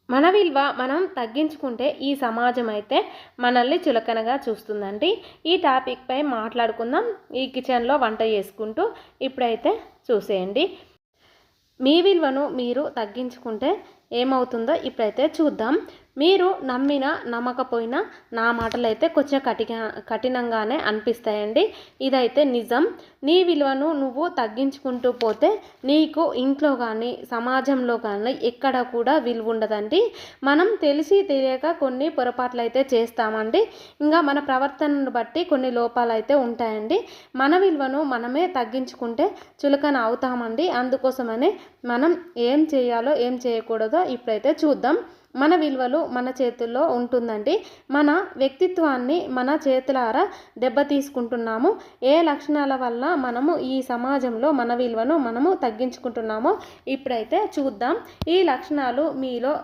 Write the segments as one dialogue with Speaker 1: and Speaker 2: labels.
Speaker 1: మన విలువ మనం తగ్గించుకుంటే ఈ సమాజం అయితే మనల్ని చులకనగా చూస్తుందండి. ఈ టాపిక్పై మాట్లాడుకుందాం ఈ కిచెన్లో వంట చేసుకుంటూ. ఇప్పుడైతే చూసేయండి. మీ విలువను మీరు తగ్గించుకుంటే ఏమవుతుందో ఇప్పుడైతే చూద్దాం. మీరు నమ్మినా నమ్మకపోయినా నా మాటలు అయితే కొంచెం కఠినంగానే అనిపిస్తాయండి. ఇదైతే నిజం. నీ విలువను నువ్వు తగ్గించుకుంటూ పోతే నీకు ఇంట్లో కానీ సమాజంలో కానీ ఎక్కడ కూడా విలువ ఉండదండి. మనం తెలిసి తెలియక కొన్ని పొరపాట్లు అయితే చేస్తామండి. ఇంకా మన ప్రవర్తనను బట్టి కొన్ని లోపాలు అయితే ఉంటాయండి. మన విలువను మనమే తగ్గించుకుంటే చులకన అవుతామండి. అందుకోసమనే మనం ఏం చేయాలో ఏం చేయకూడదో ఇప్పుడైతే చూద్దాం. మన విలువలు మన చేతుల్లో ఉంటుందండి. మన వ్యక్తిత్వాన్ని మన చేతులారా దెబ్బతీసుకుంటున్నాము. ఏ లక్షణాల వల్ల మనము ఈ సమాజంలో మన విలువను మనము తగ్గించుకుంటున్నామో ఇప్పుడైతే చూద్దాం. ఈ లక్షణాలు మీలో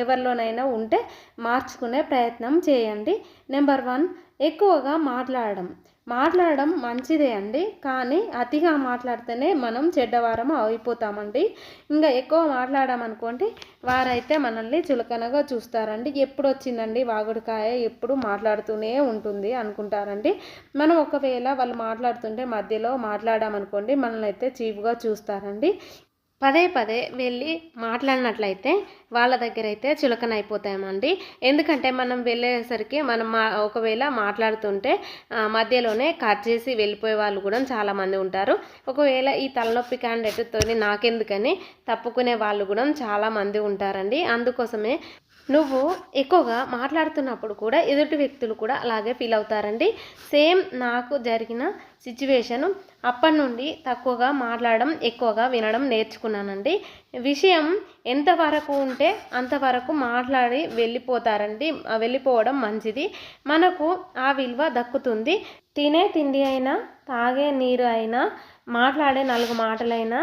Speaker 1: ఎవరిలోనైనా ఉంటే మార్చుకునే ప్రయత్నం చేయండి. నెంబర్ 1, ఎక్కువగా మాట్లాడడం మంచిదే అండి. కానీ అతిగా మాట్లాడితేనే మనం చెడ్డవారం అయిపోతామండి. ఇంకా ఎక్కువ మాట్లాడామనుకోండి వారైతే మనల్ని చులకనగా చూస్తారండి. ఎప్పుడు వచ్చిందండి వాగుడుకాయ, ఎప్పుడు మాట్లాడుతూనే ఉంటుంది అనుకుంటారండి. మనం ఒకవేళ వాళ్ళు మాట్లాడుతుంటే మధ్యలో మాట్లాడామనుకోండి మనల్ని అయితే చీపుగా చూస్తారండి. పదే పదే వెళ్ళి మాట్లాడినట్లయితే వాళ్ళ దగ్గర అయితే చులకన అయిపోతామండి. ఎందుకంటే మనం వెళ్ళేసరికి మనం ఒకవేళ మాట్లాడుతుంటే మధ్యలోనే కట్ చేసి వెళ్ళిపోయే వాళ్ళు కూడా చాలామంది ఉంటారు. ఒకవేళ ఈ తలనొప్పి క్యాండిడేట్తో నాకెందుకని తప్పుకునే వాళ్ళు కూడా చాలామంది ఉంటారండి. అందుకోసమే నువ్వు ఎక్కువగా మాట్లాడుతున్నప్పుడు కూడా ఎదుటి వ్యక్తులు కూడా అలాగే ఫీల్ అవుతారండి. సేమ్ నాకు జరిగిన సిచ్యువేషను. అప్పటి నుండి తక్కువగా మాట్లాడడం, ఎక్కువగా వినడం నేర్చుకున్నానండి. విషయం ఎంతవరకు ఉంటే అంతవరకు మాట్లాడి వెళ్ళిపోవడం మంచిది. మనకు ఆ విలువ దక్కుతుంది. తినే తిండి అయినా, తాగే నీరు అయినా, మాట్లాడే 4 మాటలైనా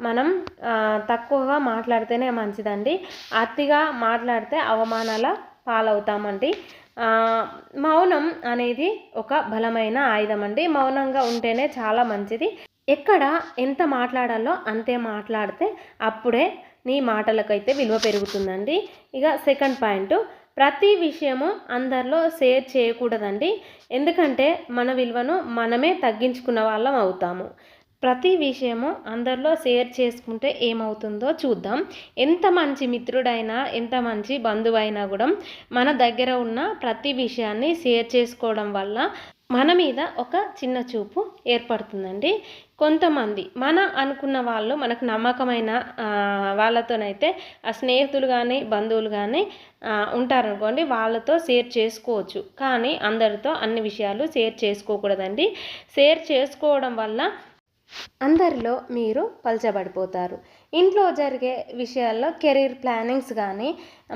Speaker 1: మనం తక్కువగా మాట్లాడితేనే మంచిదండి. అతిగా మాట్లాడితే అవమానాల పాలవుతామండి. మౌనం అనేది ఒక బలమైన ఆయుధం అండి. మౌనంగా ఉంటేనే చాలా మంచిది. ఎక్కడ ఎంత మాట్లాడాలో అంతే మాట్లాడితే అప్పుడే నీ మాటలకైతే విలువ పెరుగుతుందండి. ఇక సెకండ్ పాయింట్, ప్రతి విషయము అందరిలో షేర్ చేయకూడదండి. ఎందుకంటే మన విలువను మనమే తగ్గించుకున్న వాళ్ళం అవుతాము. ప్రతి విషయము అందరిలో షేర్ చేసుకుంటే ఏమవుతుందో చూద్దాం. ఎంత మంచి మిత్రుడైనా, ఎంత మంచి బంధువైనా కూడా మన దగ్గర ఉన్న ప్రతి విషయాన్ని షేర్ చేసుకోవడం వల్ల మన మీద ఒక చిన్న చూపు ఏర్పడుతుందండి. కొంతమంది మన అనుకున్న వాళ్ళు, మనకు నమ్మకమైన వాళ్ళతోనైతే స్నేహితులు కానీ బంధువులు కానీ ఉంటారనుకోండి, వాళ్ళతో షేర్ చేసుకోవచ్చు. కానీ అందరితో అన్ని విషయాలు షేర్ చేసుకోకూడదండి. షేర్ చేసుకోవడం వల్ల అందరిలో మీరు పలచబడిపోతారు. ఇంట్లో జరిగే విషయాల్లో కెరీర్ ప్లానింగ్స్ కానీ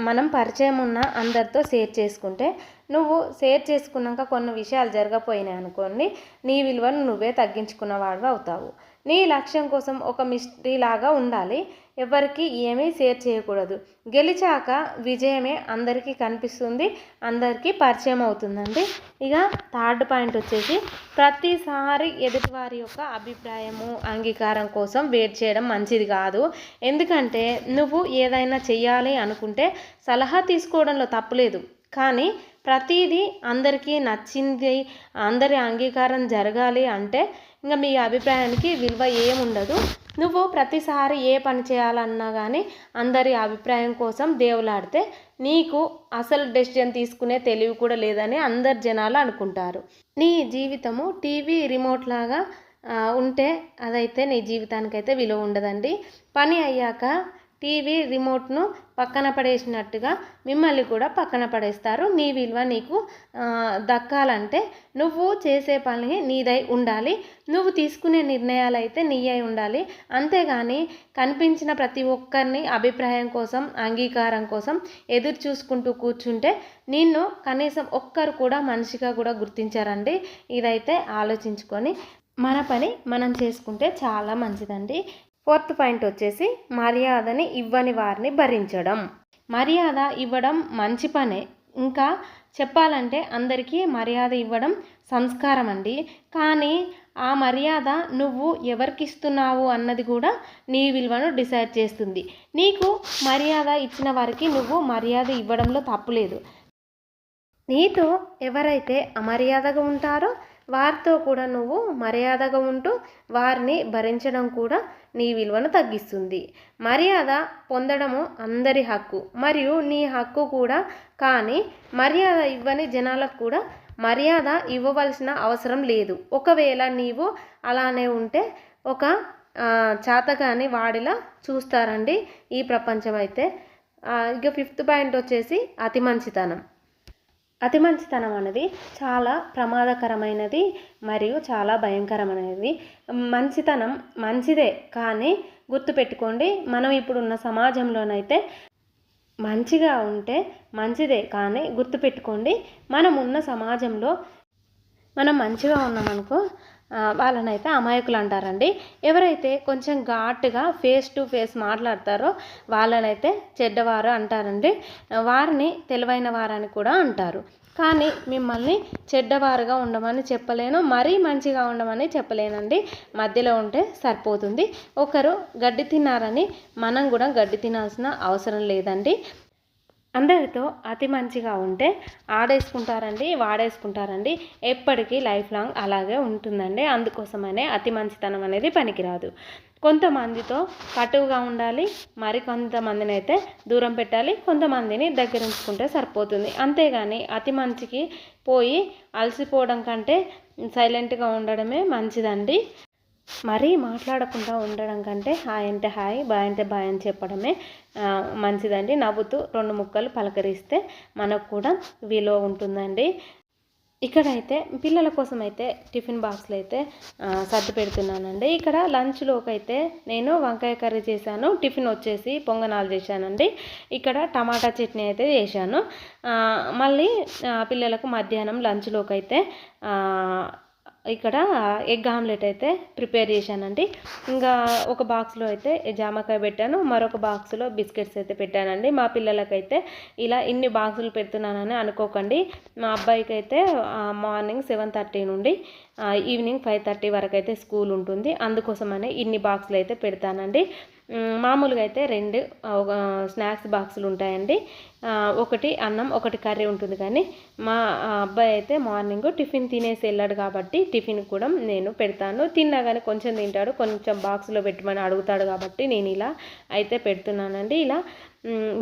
Speaker 1: మనం పరిచయం ఉన్న అందరితో షేర్ చేసుకుంటే, నువ్వు షేర్ చేసుకున్నాక కొన్ని విషయాలు జరగపోయినాయి అనుకోండి, నీ విలువను నువ్వే తగ్గించుకున్నవాడు అవుతావు. నీ లక్ష్యం కోసం ఒక మిస్టరీ లాగా ఉండాలి. ఎవరికి ఏమీ షేర్ చేయకూడదు. గెలిచాక విజయమే అందరికీ కనిపిస్తుంది, అందరికీ పరిచయం అవుతుందండి. ఇక థర్డ్ పాయింట్ వచ్చేసి, ప్రతిసారి ఎదుటివారి యొక్క అభిప్రాయము, అంగీకారం కోసం వెయిట్ చేయడం మంచిది కాదు. ఎందుకంటే నువ్వు ఏదైనా చెయ్యాలి అనుకుంటే సలహా తీసుకోవడంలో తప్పులేదు. కానీ ప్రతిదీ అందరికీ నచ్చింది, అందరి అంగీకారం జరగాలి అంటే ఇంకా మీ అభిప్రాయానికి విలువ ఏముండదు. నువ్వు ప్రతిసారి ఏ పని చేయాలన్నా కానీ అందరి అభిప్రాయం కోసం దేవులాడితే నీకు అసలు డెసిషన్ తీసుకునే తెలివి కూడా లేదని అందరు జనాలు అనుకుంటారు. నీ జీవితము టీవీ రిమోట్ లాగా ఉంటే అదైతే నీ జీవితానికైతే విలువ ఉండదండి. పని అయ్యాక టీవీ రిమోట్ను పక్కన పడేసినట్టుగా మిమ్మల్ని కూడా పక్కన పడేస్తారు. నీ విలువ నీకు దక్కాలంటే నువ్వు చేసే పని నీదై ఉండాలి. నువ్వు తీసుకునే నిర్ణయాలు అయితే నీయై ఉండాలి. అంతేగాని కనిపించిన ప్రతి ఒక్కరిని అభిప్రాయం కోసం, అంగీకారం కోసం ఎదురు చూసుకుంటూ కూర్చుంటే నిన్ను కనీసం ఒక్కరు కూడా మనిషిగా కూడా గుర్తించారండి. ఇదైతే ఆలోచించుకొని మన పని మనం చేసుకుంటే చాలా మంచిదండి. ఫోర్త్ పాయింట్ వచ్చేసి, మర్యాదని ఇవ్వని వారిని భరించడం. మర్యాద ఇవ్వడం మంచి పనే. ఇంకా చెప్పాలంటే అందరికీ మర్యాద ఇవ్వడం సంస్కారం అండి. కానీ ఆ మర్యాద నువ్వు ఎవరికి ఇస్తున్నావు అన్నది కూడా నీ విలువను డిసైడ్ చేస్తుంది. నీకు మర్యాద ఇచ్చిన వారికి నువ్వు మర్యాద ఇవ్వడంలో తప్పులేదు. నీతో ఎవరైతే అమర్యాదగా ఉంటారో వారితో కూడా నువ్వు మర్యాదగా ఉంటూ వారిని భరించడం కూడా నీ విలువను తగ్గిస్తుంది. మర్యాద పొందడము అందరి హక్కు మరియు నీ హక్కు కూడా. కానీ మర్యాద ఇవ్వని జనాలకు కూడా మర్యాద ఇవ్వవలసిన అవసరం లేదు. ఒకవేళ నీవు అలానే ఉంటే ఒక చాతగాని వాడిలా చూస్తారండి ఈ ప్రపంచం అయితే. ఇక 5th పాయింట్ వచ్చేసి అతి మంచితనం. అతి మంచితనం అనేది చాలా ప్రమాదకరమైనది మరియు చాలా భయంకరమైనది. మంచితనం మంచిదే, కానీ గుర్తుపెట్టుకోండి, మనం ఇప్పుడున్న సమాజంలోనైతే మంచిగా ఉంటే మంచిదే, కానీ గుర్తుపెట్టుకోండి, మనం ఉన్న సమాజంలో మనం మంచిగా ఉన్నామనుకో వాళ్ళనైతే అమాయకులు అంటారండి. ఎవరైతే కొంచెం ఘాటుగా ఫేస్ టు ఫేస్ మాట్లాడతారో వాళ్ళనైతే చెడ్డవారు అంటారండి. వారిని తెలివైన వారని కూడా అంటారు. కానీ మిమ్మల్ని చెడ్డవారుగా ఉండమని చెప్పలేను, మరీ మంచిగా ఉండమని చెప్పలేనండి. మధ్యలో ఉంటే సరిపోతుంది. ఒకరు గడ్డి తిన్నారని మనం కూడా గడ్డి తినాల్సిన అవసరం లేదండి. అందరితో అతి మంచిగా ఉంటే ఆడేసుకుంటారండి, వాడేసుకుంటారండి. ఎప్పటికీ లైఫ్ లాంగ్ అలాగే ఉంటుందండి. అందుకోసమనే అతి మంచితనం అనేది పనికిరాదు. కొంతమందితో కటువుగా ఉండాలి, మరి కొంతమందిని అయితే దూరం పెట్టాలి, కొంతమందిని దగ్గర ఉంచుకుంటే సరిపోతుంది. అంతేగాని అతి మంచికి పోయి అలసిపోవడం కంటే సైలెంట్గా ఉండడమే మంచిదండి. మరీ మాట్లాడకుండా ఉండడం కంటే హాయ్ అంటే హాయ్, బాయ్ అంటే బాయ్ అని చెప్పడమే మంచిదండి. నవ్వుతూ 2 ముక్కలు పలకరిస్తే మనకు కూడా విలువ ఉంటుందండి. ఇక్కడైతే పిల్లల కోసం అయితే టిఫిన్ బాక్స్లు అయితే సర్ది పెడుతున్నానండి. ఇక్కడ లంచ్లోకి అయితే నేను వంకాయ కర్రీ చేశాను, టిఫిన్ వచ్చేసి పొంగనాలు చేశానండి. ఇక్కడ టమాటా చట్నీ అయితే చేశాను. మళ్ళీ పిల్లలకు మధ్యాహ్నం లంచ్లోకి అయితే ఇక్కడ ఎగ్ ఆమ్లెట్ అయితే ప్రిపేర్ చేశానండి. ఇంకా ఒక బాక్స్లో అయితే జామకాయ పెట్టాను, మరొక బాక్స్లో బిస్కెట్స్ అయితే పెట్టానండి. మా పిల్లలకైతే ఇలా ఇన్ని బాక్సులు పెడుతున్నానని అనుకోకండి. మా అబ్బాయికి అయితే మార్నింగ్ 7:30 నుండి ఈవినింగ్ 5:30 వరకు అయితే స్కూల్ ఉంటుంది. అందుకోసమని ఇన్ని బాక్సులు అయితే పెడతానండి. మామూలుగా అయితే 2 స్నాక్స్ బాక్సులు ఉంటాయండి. ఒకటి అన్నం, ఒకటి కర్రీ ఉంటుంది. కానీ మా అబ్బాయి అయితే మార్నింగ్ టిఫిన్ తినేసి వెళ్ళాడు కాబట్టి టిఫిన్ కూడా నేను పెడతాను. తిన్నా కానీ కొంచెం తింటాడు, కొంచెం బాక్స్లో పెట్టమని అడుగుతాడు కాబట్టి నేను ఇలా అయితే పెడుతున్నానండి. ఇలా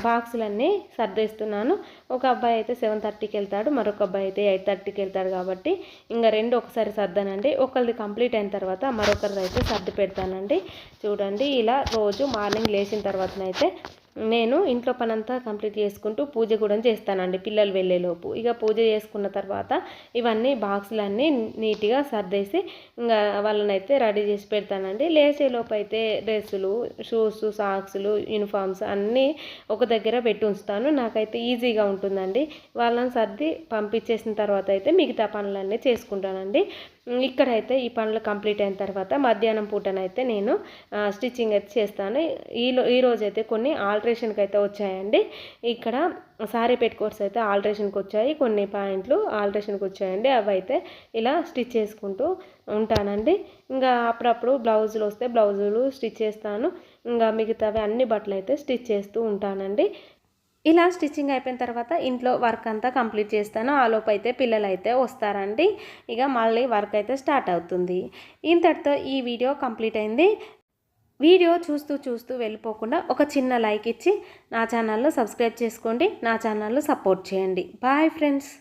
Speaker 1: బాక్సులన్నీ సర్దేస్తున్నాను. ఒక అబ్బాయి అయితే 7:30కి వెళ్తాడు, మరొక అబ్బాయి అయితే 8:30కి వెళ్తాడు కాబట్టి ఇంకా 2 ఒకసారి సర్దానండి. ఒకరిది కంప్లీట్ అయిన తర్వాత మరొకరిది అయితే సర్ది పెడతానండి. చూడండి, ఇలా రోజు మార్నింగ్ లేచిన తర్వాతనైతే నేను ఇంట్లో పనంతా కంప్లీట్ చేసుకుంటూ పూజ కూడా చేస్తానండి పిల్లలు వెళ్ళేలోపు. ఇక పూజ చేసుకున్న తర్వాత ఇవన్నీ బాక్సులన్నీ నీట్గా సర్దేసి ఇంకా వాళ్ళనైతే రెడీ చేసి పెడతానండి. లేచేలోపు అయితే డ్రెస్సులు, షూస్, సాక్స్లు, యూనిఫామ్స్ అన్నీ ఒక దగ్గర పెట్టి ఉంచుతాను. నాకైతే ఈజీగా ఉంటుందండి. వాళ్ళని సర్ది పంపించేసిన తర్వాత అయితే మిగతా పనులన్నీ చేసుకుంటానండి. ఇక్కడైతే ఈ పనులు కంప్లీట్ అయిన తర్వాత మధ్యాహ్నం పూటనైతే నేను స్టిచ్చింగ్ అయితే చేస్తాను. ఈరోజు అయితే కొన్ని ఆల్ట్రేషన్కి అయితే వచ్చాయండి. ఇక్కడ సారీ పెట్టుకోర్స్ అయితే ఆల్ట్రేషన్కి వచ్చాయి, కొన్ని పాయింట్లు ఆల్ట్రేషన్కి వచ్చాయండి. అవి అయితే ఇలా స్టిచ్ చేసుకుంటూ ఉంటానండి. ఇంకా అప్పుడప్పుడు బ్లౌజులు వస్తే బ్లౌజులు స్టిచ్ చేస్తాను. ఇంకా మిగతావి అన్ని బట్టలు అయితే స్టిచ్ చేస్తూ ఉంటానండి. ఇలా స్టిచ్చింగ్ అయిపోయిన తర్వాత ఇంట్లో వర్క్ అంతా కంప్లీట్ చేస్తాను. ఆలోపు అయితే పిల్లలు అయితే వస్తారండి. ఇక మళ్ళీ వర్క్ అయితే స్టార్ట్ అవుతుంది. ఇంతటితో ఈ వీడియో కంప్లీట్ అయింది. వీడియో చూస్తూ వెళ్ళిపోకుండా ఒక చిన్న లైక్ ఇచ్చి నా ఛానల్ను సబ్స్క్రైబ్ చేసుకోండి. నా ఛానల్ను సపోర్ట్ చేయండి. Bye friends.